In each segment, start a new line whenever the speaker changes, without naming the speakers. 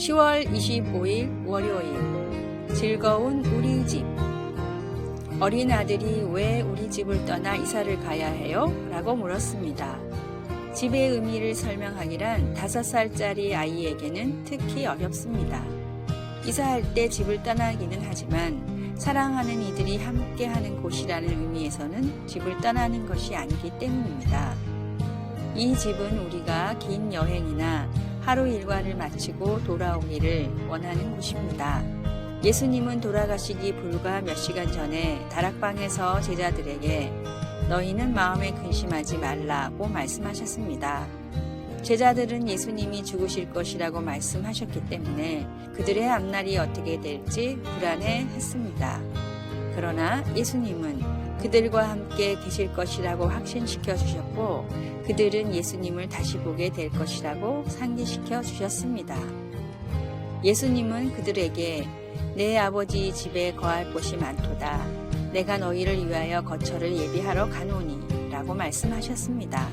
10월 25일 월요일 즐거운 우리 집. 어린 아들이 왜 우리 집을 떠나 이사를 가야 해요? 라고 물었습니다. 집의 의미를 설명하기란 5살짜리 아이에게는 특히 어렵습니다. 이사할 때 집을 떠나기는 하지만 사랑하는 이들이 함께하는 곳이라는 의미에서는 집을 떠나는 것이 아니기 때문입니다. 이 집은 우리가 긴 여행이나 하루 일과를 마치고 돌아오기를 원하는 곳입니다. 예수님은 돌아가시기 불과 몇 시간 전에 다락방에서 제자들에게 너희는 마음에 근심하지 말라고 말씀하셨습니다. 제자들은 예수님이 죽으실 것이라고 말씀하셨기 때문에 그들의 앞날이 어떻게 될지 불안해했습니다. 그러나 예수님은 그들과 함께 계실 것이라고 확신시켜 주셨고 그들은 예수님을 다시 보게 될 것이라고 상기시켜 주셨습니다. 예수님은 그들에게 내 아버지 집에 거할 곳이 많도다. 내가 너희를 위하여 거처를 예비하러 가노니 라고 말씀하셨습니다.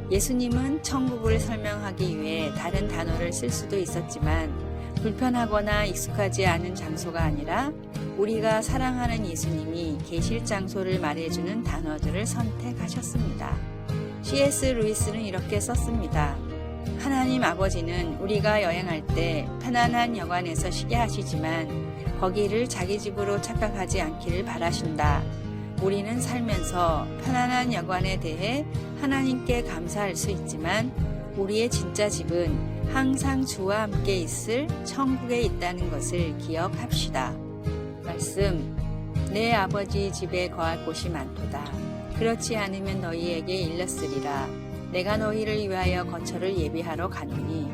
예수님은 천국을 설명하기 위해 다른 단어를 쓸 수도 있었지만 불편하거나 익숙하지 않은 장소가 아니라 우리가 사랑하는 예수님이 계실 장소를 말해주는 단어들을 선택하셨습니다. C.S. 루이스는 이렇게 썼습니다. 하나님 아버지는 우리가 여행할 때 편안한 여관에서 쉬게 하시지만 거기를 자기 집으로 착각하지 않기를 바라신다. 우리는 살면서 편안한 여관에 대해 하나님께 감사할 수 있지만 우리의 진짜 집은 항상 주와 함께 있을 천국에 있다는 것을 기억합시다. 말씀, 내 아버지 집에 거할 곳이 많도다. 그렇지 않으면 너희에게 일렀으리라. 내가 너희를 위하여 거처를 예비하러 가노니.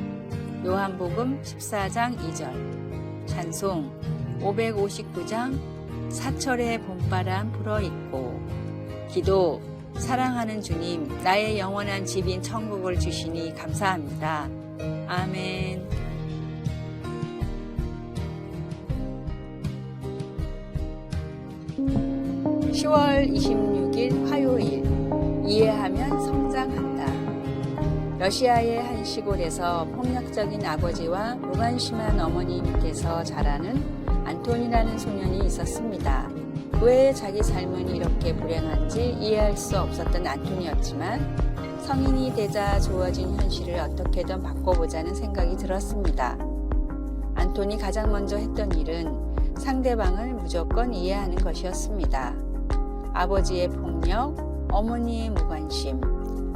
요한복음 14장 2절. 찬송 559장 사철의 봄바람 불어있고. 기도, 사랑하는 주님, 나의 영원한 집인 천국을 주시니 감사합니다. 아멘. 10월 26일 화요일 이해하면 성장한다. 러시아의 한 시골에서 폭력적인 아버지와 무관심한 어머니께서 자라는 안톤이라는 소년이 있었습니다. 왜 자기 삶은 이렇게 불행한지 이해할 수 없었던 안톤이었지만 성인이 되자 주어진 현실을 어떻게든 바꿔보자는 생각이 들었습니다. 안톤이 가장 먼저 했던 일은 상대방을 무조건 이해하는 것이었습니다. 아버지의 폭력, 어머니의 무관심,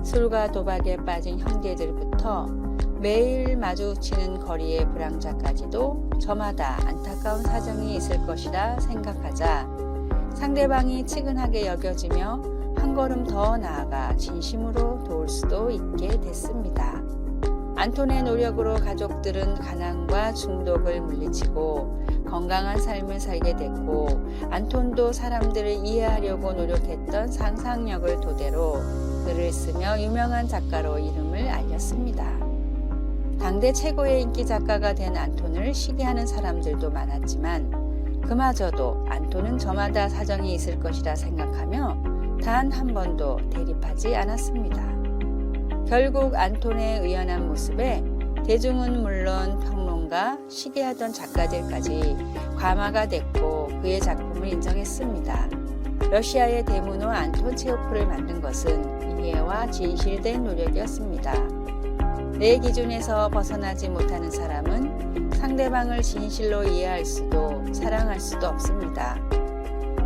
술과 도박에 빠진 형제들부터 매일 마주치는 거리의 불황자까지도 저마다 안타까운 사정이 있을 것이라 생각하자 상대방이 측은하게 여겨지며 한 걸음 더 나아가 진심으로 도울 수도 있게 됐습니다. 안톤의 노력으로 가족들은 가난과 중독을 물리치고 건강한 삶을 살게 됐고 안톤도 사람들을 이해하려고 노력했던 상상력을 토대로 글을 쓰며 유명한 작가로 이름을 알렸습니다. 당대 최고의 인기 작가가 된 안톤을 시기하는 사람들도 많았지만 그마저도 안톤은 저마다 사정이 있을 것이라 생각하며 단 한 번도 대립하지 않았습니다. 결국 안톤의 의연한 모습에 대중은 물론 평론가, 시기하던 작가들까지 감화가 됐고 그의 작품을 인정했습니다. 러시아의 대문호 안톤 체호프를 만든 것은 이해와 진실된 노력이었습니다. 내 기준에서 벗어나지 못하는 사람은 상대방을 진실로 이해할 수도 사랑할 수도 없습니다.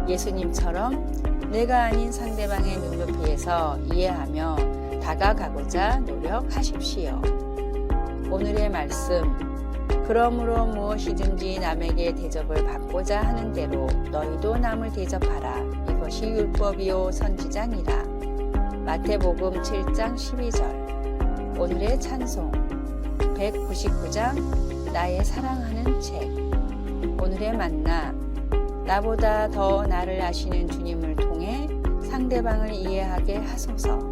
예수님처럼 내가 아닌 상대방의 눈높이에서 이해하며 다가가고자 노력하십시오. 오늘의 말씀, 그러므로 무엇이든지 남에게 대접을 받고자 하는 대로 너희도 남을 대접하라. 이것이 율법이요 선지자니라. 마태복음 7장 12절. 오늘의 찬송 199장 나의 사랑하는 책. 오늘의 만나, 나보다 더 나를 아시는 주님을 통해 상대방을 이해하게 하소서.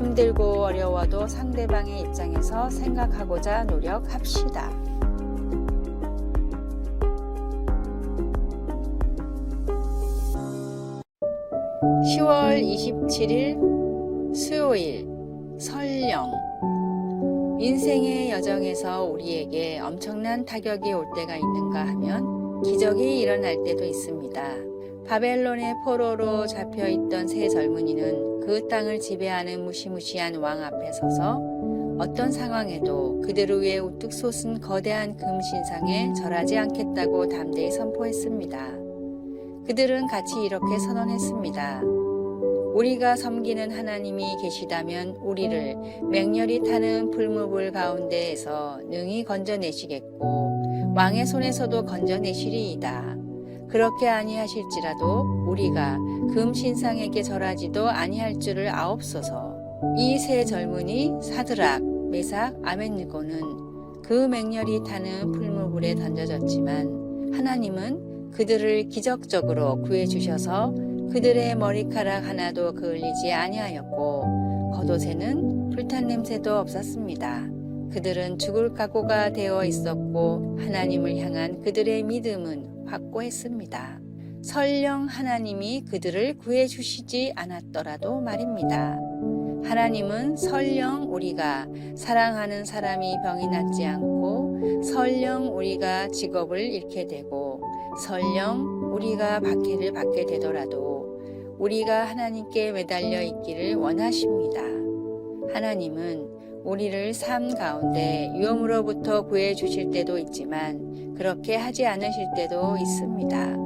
힘들고 어려워도 상대방의 입장에서 생각하고자 노력합시다. 10월 27일 수요일 설령. 인생의 여정에서 우리에게 엄청난 타격이 올 때가 있는가 하면 기적이 일어날 때도 있습니다. 바벨론의 포로로 잡혀있던 세 젊은이는 그 땅을 지배하는 무시무시한 왕 앞에 서서 어떤 상황에도 그들을 위해 우뚝 솟은 거대한 금신상에 절하지 않겠다고 담대히 선포했습니다. 그들은 같이 이렇게 선언했습니다. 우리가 섬기는 하나님이 계시다면 우리를 맹렬히 타는 풀무불 가운데에서 능히 건져내시겠고 왕의 손에서도 건져내시리이다. 그렇게 아니하실지라도 우리가 금신상에게 절하지도 아니할 줄을 아옵소서. 이 세 젊은이 사드락, 메삭, 아벳느고는 그 맹렬히 타는 풀무불에 던져졌지만 하나님은 그들을 기적적으로 구해주셔서 그들의 머리카락 하나도 그을리지 아니하였고 겉옷에는 불탄 냄새도 없었습니다. 그들은 죽을 각오가 되어 있었고 하나님을 향한 그들의 믿음은 확고했습니다. 설령 하나님이 그들을 구해주시지 않았더라도 말입니다. 하나님은 설령 우리가 사랑하는 사람이 병이 낫지 않고 설령 우리가 직업을 잃게 되고 설령 우리가 박해를 받게 되더라도 우리가 하나님께 매달려 있기를 원하십니다. 하나님은 우리를 삶 가운데 위험으로부터 구해 주실 때도 있지만 그렇게 하지 않으실 때도 있습니다.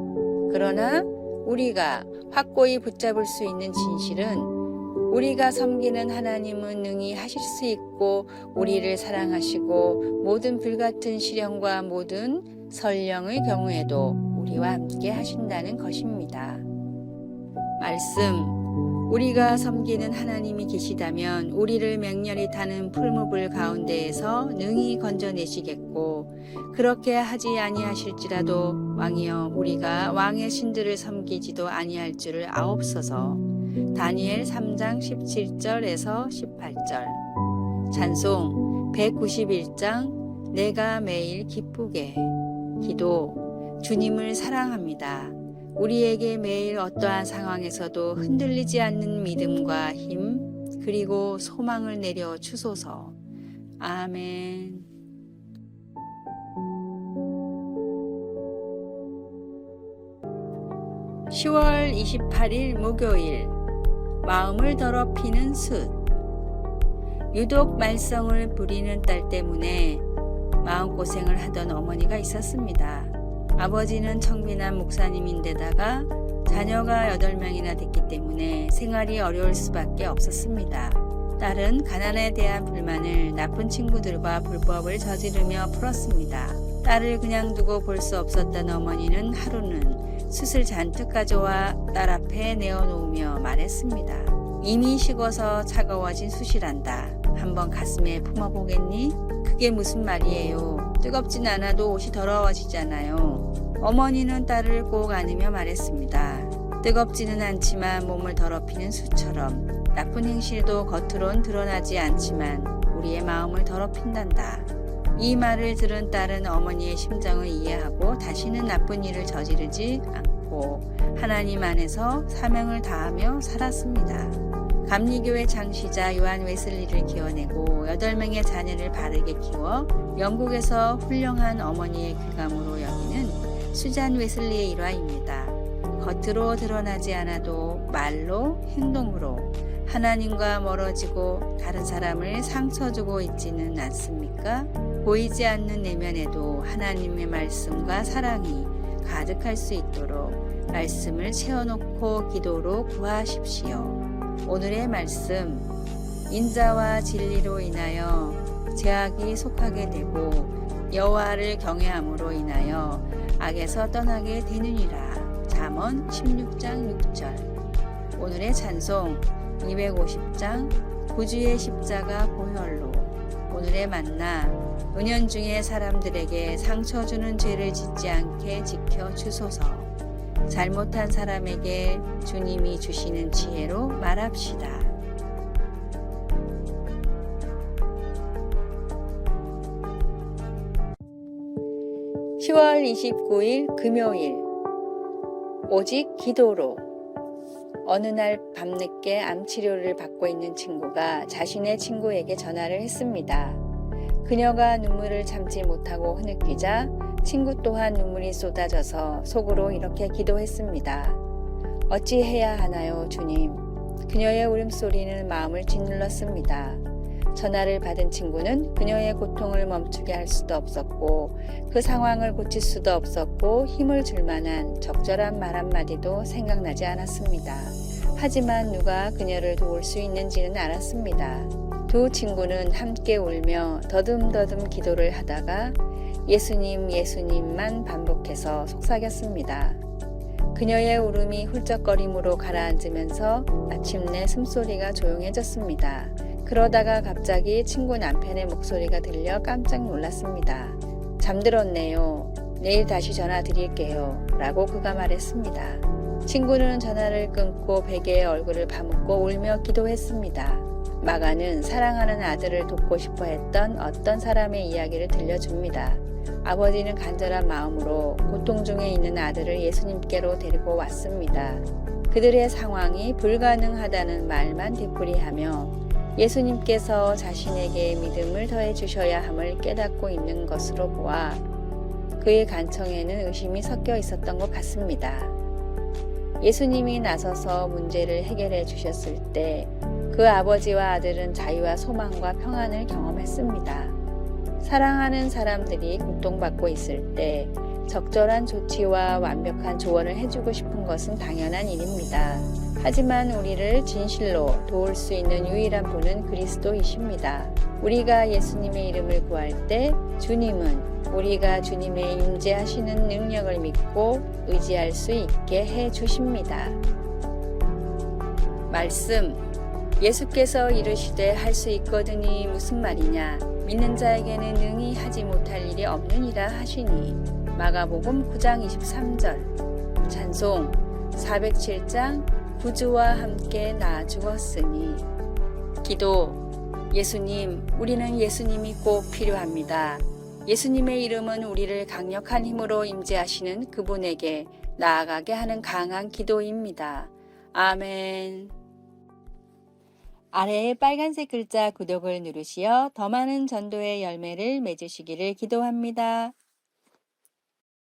그러나 우리가 확고히 붙잡을 수 있는 진실은 우리가 섬기는 하나님은 능히 하실 수 있고 우리를 사랑하시고 모든 불같은 시련과 모든 설령의 경우에도 우리와 함께 하신다는 것입니다. 말씀, 우리가 섬기는 하나님이 계시다면 우리를 맹렬히 타는 풀무불 가운데에서 능히 건져내시겠고 그렇게 하지 아니하실지라도 왕이여 우리가 왕의 신들을 섬기지도 아니할 줄을 아옵소서. 다니엘 3장 17절에서 18절. 찬송 191장 내가 매일 기쁘게. 기도, 주님을 사랑합니다. 우리에게 매일 어떠한 상황에서도 흔들리지 않는 믿음과 힘 그리고 소망을 내려 주소서. 아멘. (10월 28일) 목요일. 마음을 더럽히는 숫. 유독 말썽을 부리는 딸 때문에 마음고생을 하던 어머니가 있었습니다. 아버지는 청빈한 목사님인데다가 자녀가 8명이나 됐기 때문에 생활이 어려울 수밖에 없었습니다. 딸은 가난에 대한 불만을 나쁜 친구들과 불법을 저지르며 풀었습니다. 딸을 그냥 두고 볼 수 없었던 어머니는 하루는 숯을 잔뜩 가져와 딸 앞에 내어놓으며 말했습니다. 이미 식어서 차가워진 숯이란다. 한번 가슴에 품어보겠니? 그게 무슨 말이에요. 뜨겁진 않아도 옷이 더러워지잖아요. 어머니는 딸을 꼭 안으며 말했습니다. 뜨겁지는 않지만 몸을 더럽히는 숯처럼 나쁜 행실도 겉으론 드러나지 않지만 우리의 마음을 더럽힌단다. 이 말을 들은 딸은 어머니의 심정을 이해하고 다시는 나쁜 일을 저지르지 않고 하나님 안에서 사명을 다하며 살았습니다. 감리교회 창시자 요한 웨슬리를 키워내고 8명의 자녀를 바르게 키워 영국에서 훌륭한 어머니의 귀감으로 여기는 수잔 웨슬리의 일화입니다. 겉으로 드러나지 않아도 말로 행동으로 하나님과 멀어지고 다른 사람을 상처 주고 있지는 않습니까? 보이지 않는 내면에도 하나님의 말씀과 사랑이 가득할 수 있도록 말씀을 채워놓고 기도로 구하십시오. 오늘의 말씀, 인자와 진리로 인하여 죄악이 속하게 되고 여호와를 경외함으로 인하여 악에서 떠나게 되느니라. 잠언 16장 6절. 오늘의 찬송 250장 구주의 십자가 보혈로. 오늘의 만나, 은연중에 사람들에게 상처 주는 죄를 짓지 않게 지켜주소서. 잘못한 사람에게 주님이 주시는 지혜로 말합시다. (10월 29일) 금요일. 오직 기도로. 어느 날 밤늦게 암치료를 받고 있는 친구가 자신의 친구에게 전화를 했습니다. 그녀가 눈물을 참지 못하고 흐느끼자 친구 또한 눈물이 쏟아져서 속으로 이렇게 기도했습니다. 어찌해야 하나요, 주님? 그녀의 울음소리는 마음을 짓눌렀습니다. 전화를 받은 친구는 그녀의 고통을 멈추게 할 수도 없었고 그 상황을 고칠 수도 없었고 힘을 줄 만한 적절한 말 한마디도 생각나지 않았습니다. 하지만 누가 그녀를 도울 수 있는지는 알았습니다. 두 친구는 함께 울며 더듬더듬 기도를 하다가 예수님, 예수님만 반복해서 속삭였습니다. 그녀의 울음이 훌쩍거림으로 가라앉으면서 마침내 숨소리가 조용해졌습니다. 그러다가 갑자기 친구 남편의 목소리가 들려 깜짝 놀랐습니다. 잠들었네요. 내일 다시 전화 드릴게요. 라고 그가 말했습니다. 친구는 전화를 끊고 베개에 얼굴을 파묻고 울며 기도했습니다. 마가는 사랑하는 아들을 돕고 싶어 했던 어떤 사람의 이야기를 들려줍니다. 아버지는 간절한 마음으로 고통 중에 있는 아들을 예수님께로 데리고 왔습니다. 그들의 상황이 불가능하다는 말만 되풀이하며 예수님께서 자신에게 믿음을 더해 주셔야 함을 깨닫고 있는 것으로 보아 그의 간청에는 의심이 섞여 있었던 것 같습니다. 예수님이 나서서 문제를 해결해 주셨을 때 그 아버지와 아들은 자유와 소망과 평안을 경험했습니다. 사랑하는 사람들이 고통받고 있을 때 적절한 조치와 완벽한 조언을 해주고 싶은 것은 당연한 일입니다. 하지만 우리를 진실로 도울 수 있는 유일한 분은 그리스도이십니다. 우리가 예수님의 이름을 구할 때 주님은 우리가 주님의 임재하시는 능력을 믿고 의지할 수 있게 해 주십니다. 말씀. 예수께서 이르시되 할 수 있거든이 무슨 말이냐? 믿는 자에게는 능히 하지 못할 일이 없느니라 하시니. 마가복음 9장 23절. 찬송 407장 구주와 함께 나 죽었으니. 기도. 예수님, 우리는 예수님이 꼭 필요합니다. 예수님의 이름은 우리를 강력한 힘으로 임재하시는 그분에게 나아가게 하는 강한 기도입니다. 아멘. 아래의 빨간색 글자 구독을 누르시어 더 많은 전도의 열매를 맺으시기를 기도합니다.